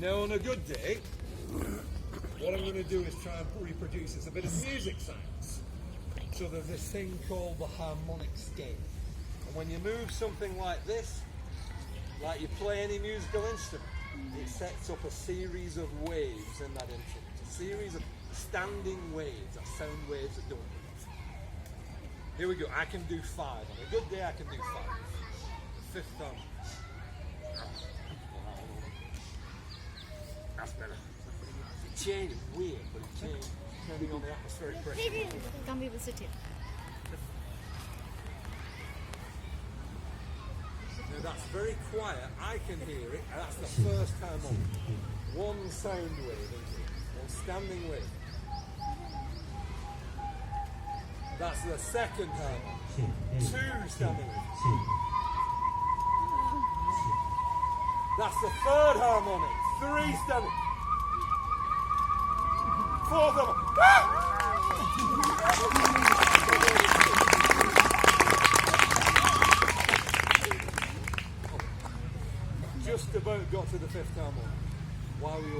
Now on a good day, what I'm going to do is try and reproduce is a bit of music sounds. So there's this thing called the harmonic scale. And when you move something like this, like you play any musical instrument, it sets up a series of waves in that instrument. A series of standing waves, or sound waves that don't move. Here we go. I can do 5. On a good day I can do 5. The 5th time. That's better. It changed weird, but it changed depending on the atmospheric pressure. Come, we will sit here. Now that's very quiet. I can hear it. And that's the first harmonic. One sound wave into it. One standing wave. That's the second harmonic. 2 standing waves. That's the 3rd harmonic. 3 standing. 4th harmonic. Just about got to the 5th harmonic while we were